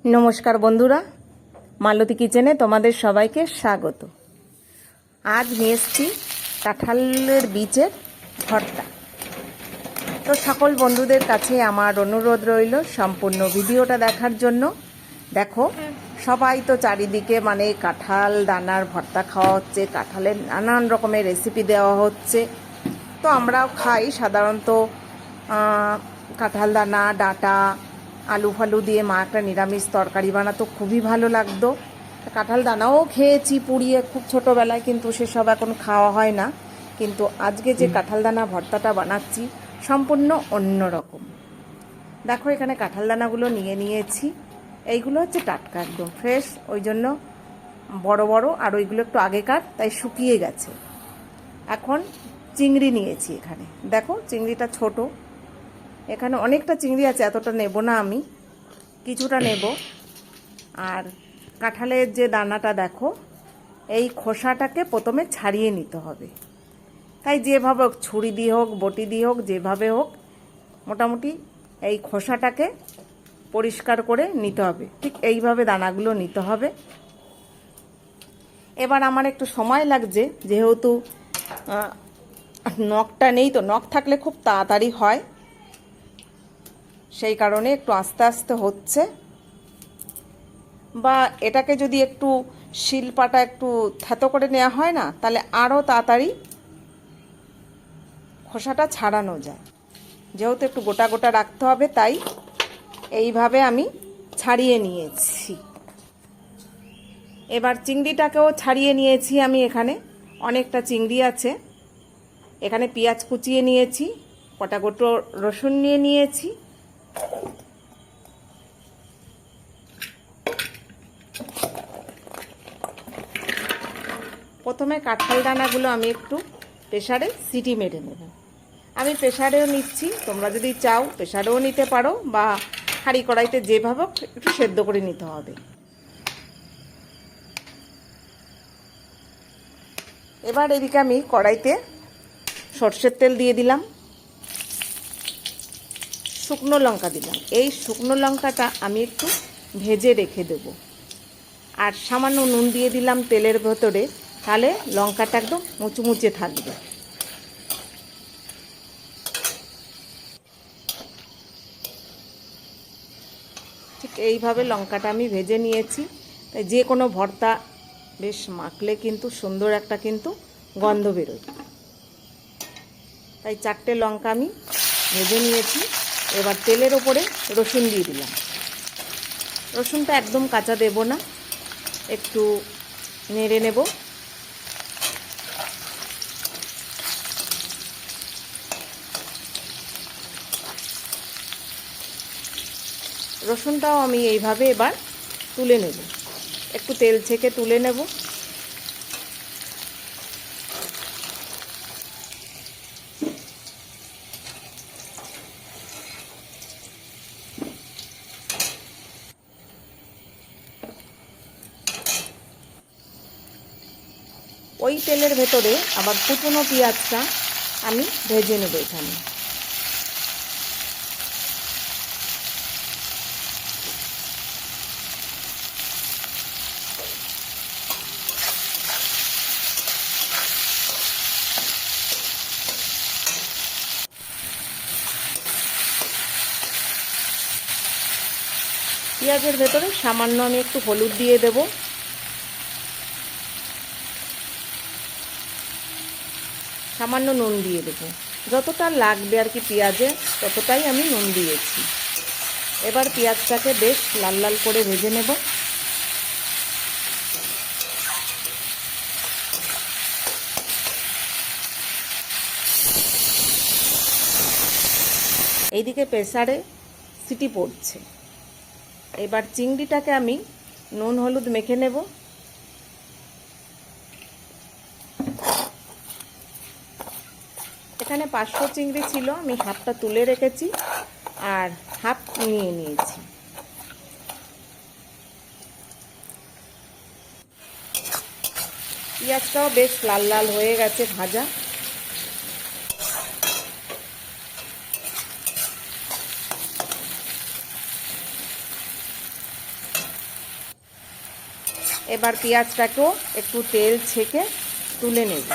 নমস্কার বন্ধুরা, মালতী কিচেনে তোমাদের সবাইকে স্বাগত। আজ নিয়ে এসেছি কাঁঠালের বীজের ভর্তা। তো সকল বন্ধুদের কাছে আমার অনুরোধ রইল সম্পূর্ণ ভিডিওটা দেখার জন্য। দেখো, সবাই তো চারিদিকে কাঁঠাল দানার ভর্তা খাওয়া হচ্ছে, কাঁঠালের নানান রকমের রেসিপি দেওয়া হচ্ছে। তো আমরাও খাই সাধারণত কাঁঠাল দানা, ডাঁটা, আলু ফালু দিয়ে মা একটা নিরামিষ তরকারি বানাতো, খুবই ভালো লাগতো। কাঁঠাল দানাও খেয়েছি পুড়িয়ে খুব ছোটোবেলায়, কিন্তু সেসব এখন খাওয়া হয় না। কিন্তু আজকে যে কাঁঠাল দানা ভর্তাটা বানাচ্ছি সম্পূর্ণ অন্য রকম। দেখো, এখানে কাঁঠাল দানাগুলো নিয়ে নিয়েছি। এইগুলো হচ্ছে টাটকা, একদম ফ্রেশ, ওই জন্য বড় বড়, আর ওইগুলো একটু আগেকার, তাই শুকিয়ে গেছে। এখন চিংড়ি নিয়েছি এখানে। দেখো, চিংড়িটা ছোট, এখানে অনেকটা চিংড়ি আছে, এতটা নেব না আমি, কিছুটা নেব। আর কাঁঠালের যে দানাটা দেখো, এই খোসাটাকে প্রথমে ছাড়িয়ে নিতে হবে। তাই যেভাবে হোক, ছুরি দিয়ে হোক, বটি দিয়ে হোক, যেভাবে হোক, মোটামুটি এই খোসাটাকে পরিষ্কার করে নিতে হবে। ঠিক এইভাবে দানাগুলো নিতে হবে। এবার আমার একটু সময় লাগছে, যেহেতু নখটা নেই, তো নখ থাকলে খুব তাড়াতাড়ি হয়, সেই কারণে একটু আস্তে আস্তে হচ্ছে। বা এটাকে যদি একটু শিলপাটা একটু থেতো করে নেওয়া হয় না, তাহলে আরও তাড়াতাড়ি খোসাটা ছাড়ানো যায়। যেহেতু একটু গোটা গোটা রাখতে হবে, তাই এইভাবে আমি ছাড়িয়ে নিয়েছি। এবার চিংড়িটাকেও ছাড়িয়ে নিয়েছি আমি। এখানে অনেকটা চিংড়ি আছে। এখানে পেঁয়াজ কুচিয়ে নিয়েছি, কটা গোটো রসুন নিয়ে নিয়েছি। প্রথমে কাঁঠাল দানাগুলো আমি একটু প্রেসারে সিটি মেরে নেব। আমি প্রেসারেও নিচ্ছি, তোমরা যদি চাও প্রেসারেও নিতে পারো, বা হাঁড়ি কড়াইতে যেভাবে একটু সেদ্ধ করে নিতে হবে। এবার এদিকে আমি কড়াইতে সর্ষের তেল দিয়ে দিলাম, শুকনো লঙ্কা দিলাম। এই শুকনো লঙ্কাটা আমি একটু ভেজে রেখে দেব। আর সামান্য নুন দিয়ে দিলাম তেলের ভেতরে, তাহলে লঙ্কাটা একদম মুচমুচে থাকবে। ঠিক এইভাবে লঙ্কাটা আমি ভেজে নিয়েছি। তাই যে কোনো ভর্তা বেশ মাখলে কিন্তু সুন্দর একটা কিন্তু গন্ধ বেরোয়। তাই 4টে লঙ্কা আমি ভেজে নিয়েছি। এবার তেলের ওপরে রসুন দিয়ে দিলাম। রসুনটা একদম কাঁচা দেব না, একটু নেড়ে নেব। রসুনটাও আমি এইভাবে এবার তুলে নেব, একটু তেল ছেঁকে তুলে নেব। ওই তেলের ভেতরে আবার কুচনো পেঁয়াজটা আমি ভেজে নেব। এখানে পেঁয়াজের ভেতরে সামান্য আমি একটু হলুদ দিয়ে দেব, সামান্য নুন দিয়ে দেবো। যতটা লাগবে আর কি পেঁয়াজে, ততটাই আমি নুন দিয়েছি। এবার পেঁয়াজটাকে বেশ লাল লাল করে ভেজে নেব। এইদিকে প্রেসারে সিটি পড়ছে। এবার চিংড়িটাকে আমি নুন হলুদ মেখে নেব। এখানে 500 চিংড়ি ছিল, আমি হাফটা তুলে রেখেছি আর হাফ নিয়ে নিয়েছি। পেঁয়াজটাও বেশ লাল লাল হয়ে গেছে ভাজা। এবার পেঁয়াজটাকেও একটু তেল ছেঁকে তুলে নেব।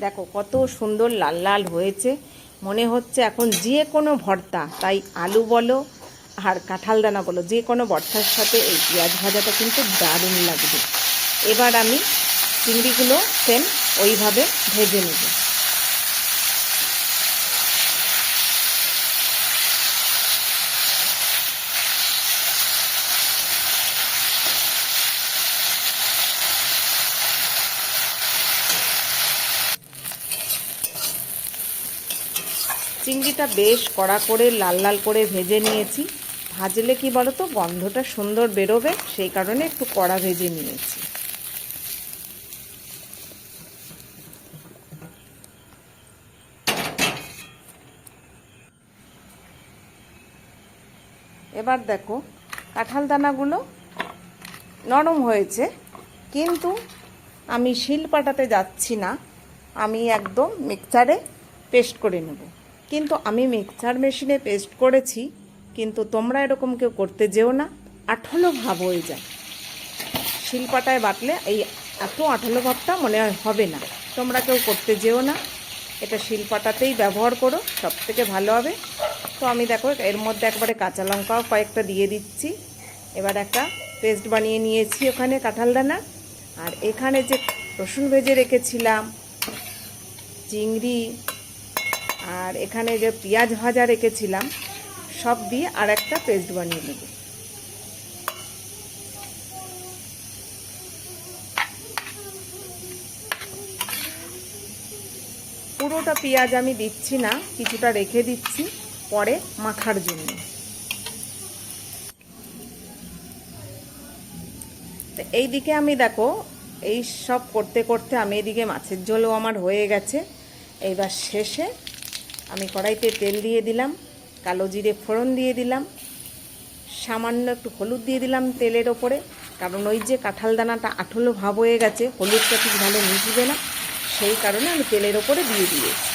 দেখো কত সুন্দর লাল লাল হয়েছে, মনে হচ্ছে এখন যে কোনো ভর্তা, তাই আলু বলো আর কাঁঠাল দানা বলো, যে কোনো ভর্তার সাথে এই পেঁয়াজ ভাজাটা কিন্তু দারুণ লাগবে। এবার আমি চিংড়িগুলো সেম ওইভাবে ভেজে নেব। চিংড়িটা বেশ কড়া করে লাল লাল করে ভেজে নিয়েছি। ভাজলে কি বলো তো, গন্ধটা সুন্দর বেরোবে, সেই কারণে একটু কড়া ভেজে নিয়েছি। এবার দেখো কাঁঠাল দানাগুলো নরম হয়েছে, কিন্তু আমি শিল পাটাতে যাচ্ছি না, আমি একদম মিক্সচারে পেস্ট করে নেব। কিন্তু আমি মিক্সচার মেশিনে পেস্ট করেছি, কিন্তু তোমরা এরকম কেউ করতে যেও না, আঠালো ভাব হয়ে যায়। শিলপাটায় বাটলে এই এত আঠালো ভাবটা মনে হয় হবে না, তোমরা কেউ করতে যেও না, এটা শিলপাটাতেই ব্যবহার করো, সব থেকে ভালো হবে। তো আমি দেখো এর মধ্যে একবারে কাঁচা লঙ্কাও কয়েকটা দিয়ে দিচ্ছি। এবার একটা পেস্ট বানিয়ে নিয়েছি ওখানে কাঁঠাল দানা, আর এখানে যে রসুন ভেজে রেখেছিলাম, চিংড়ি, আর এখানে যে পেঁয়াজ ভাজা রেখেছিলাম, সব দিয়ে আর একটা পেস্ট বানিয়ে নেব। পুরোটা পেঁয়াজ আমি দিচ্ছি না, কিছুটা রেখে দিচ্ছি পরে মাখার জন্য। তো এইদিকে আমি দেখো এই সব করতে করতে আমি এদিকে মাছের ঝোলও আমার হয়ে গেছে। এইবার শেষে আমি কড়াইতে তেল দিয়ে দিলাম, কালো জিরে ফোড়ন দিয়ে দিলাম, সামান্য একটু হলুদ দিয়ে দিলাম তেলের ওপরে, কারণ ওই যে কাঁঠাল দানাটা আঠলো ভাব হয়ে গেছে, হলুদটা ঠিক ভালো মিশবে না, সেই কারণে আমি তেলের ওপরে দিয়ে দিয়েছি।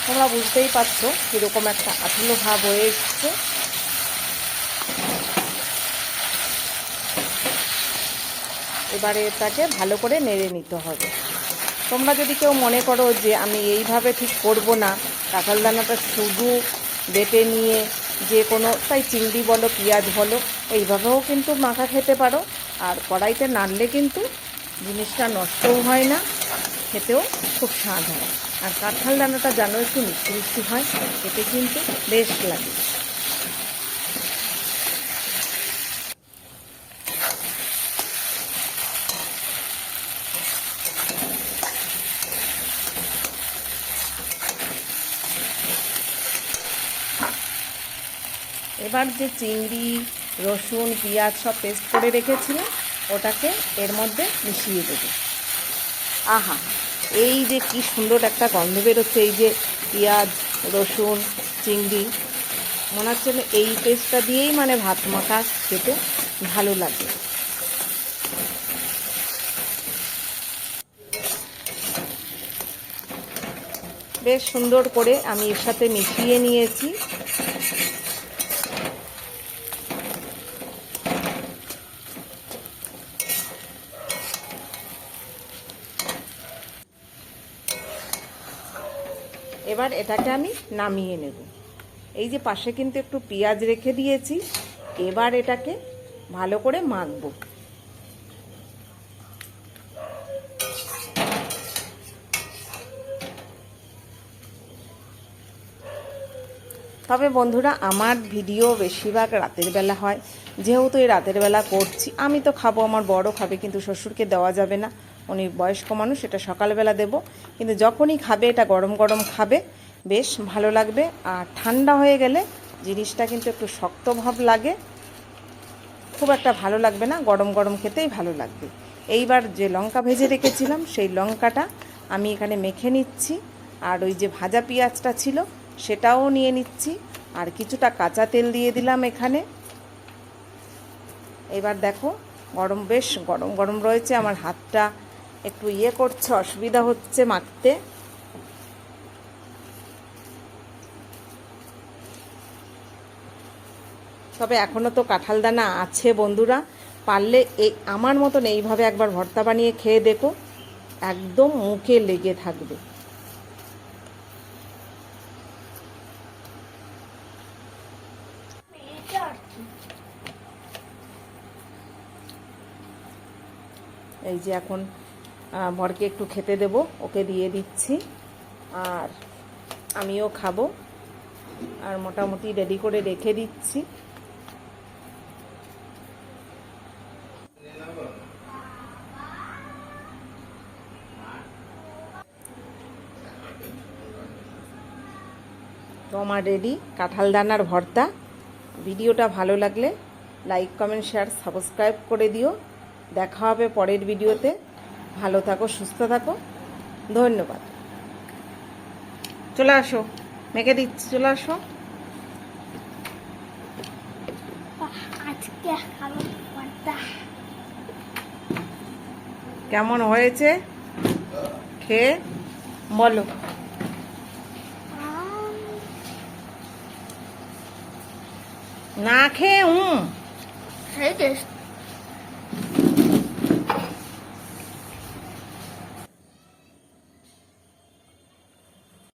তোমরা বুঝতেই পারছো কীরকম একটা আঠলো ভাব হয়ে এসছে। এবারে এটাকে ভালো করে নেড়ে নিতে হবে। তোমরা যদি কেউ মনে করো যে আমি এইভাবে ঠিক করব না, কাঁঠাল দানাটা শুধু বেটে নিয়ে যে কোনো, তাই চিংড়ি বলো পেঁয়াজ বলো এইভাবেও কিন্তু মাখা খেতে পারো, আর কড়াইতে নাড়লে কিন্তু জিনিসটা নষ্টও হয় না, খেতেও খুব স্বাদ হয়। আর কাঁঠাল দানাটা জানো একটু মিষ্টি মিষ্টি হয়, খেতে কিন্তু বেশ লাগে। এবার যে চিংড়ি, রসুন, পেঁয়াজ সব পেস্ট করে রেখেছিলাম, ওটাকে এর মধ্যে মিশিয়ে দেবো। আহা, এই যে কি সুন্দর একটা গন্ধ বেরোচ্ছে, এই যে পেঁয়াজ, রসুন, চিংড়ি, মনে হচ্ছে এই পেস্টটা দিয়েই মানে ভাত মাখা খেতে ভালো লাগে। বেশ সুন্দর করে আমি এর সাথে মিশিয়ে নিয়েছি। এবার এটাকে আমি নামিয়ে নেব। এই যে পাশে কিন্তু একটু পেঁয়াজ রেখে দিয়েছি, এবার এটাকে ভালো করে মাখবো। তবে বন্ধুরা, আমার ভিডিও বেশিরভাগ রাতের বেলা হয়, যেহেতু এই রাতের বেলা করছি, আমি তো খাবো, আমার বড় খাবে, কিন্তু শ্বশুরকে দেওয়া যাবে না, উনি বয়স্ক মানুষ, এটা সকালবেলা দেব। কিন্তু যখনই খাবে এটা গরম গরম খাবে, বেশ ভালো লাগবে। আর ঠান্ডা হয়ে গেলে জিনিসটা কিন্তু একটু শক্ত ভাব লাগে। খুব একটা ভালো লাগবে না, গরম গরম খেতেই ভালো লাগবে। এইবার যে লঙ্কা ভেজে রেখেছিলাম সেই লঙ্কাটা আমি এখানে মেখে নিচ্ছি, আর ওই যে ভাজা পেঁয়াজটা ছিল সেটাও নিয়ে নিচ্ছি, আর কিছুটা কাঁচা তেল দিয়ে দিলাম এখানে। এবার দেখো বেশ গরম গরম রয়েছে, আমার হাতটা একটু করছে, অসুবিধা হচ্ছে মাখতে। তবে এখনও তো কাঁঠাল দানা আছে বন্ধুরা, পারলে আমার মতন এইভাবে একবার ভর্তা বানিয়ে খেয়ে দেখো, একদম মুখে লেগে থাকবে। এই যে এখন বরকে একটু খেতে দেব, ওকে দিয়ে দিচ্ছি, আর আমিও খাবো, আর মোটামুটি রেডি করে রেখে দিচ্ছি। তো আমার রেডি কাঁঠাল দানার ভর্তা। ভিডিওটা ভালো লাগলে লাইক কমেন্ট শেয়ার সাবস্ক্রাইব করে দিও। দেখা হবে পরের ভিডিওতে। ভালো থাকো, সুস্থ থাকো, ধন্যবাদ। চলে আসো, মেখে দিচ্ছি, চলে আসো। কেমন হয়েছে খেয়ে বলো। না খেয়ে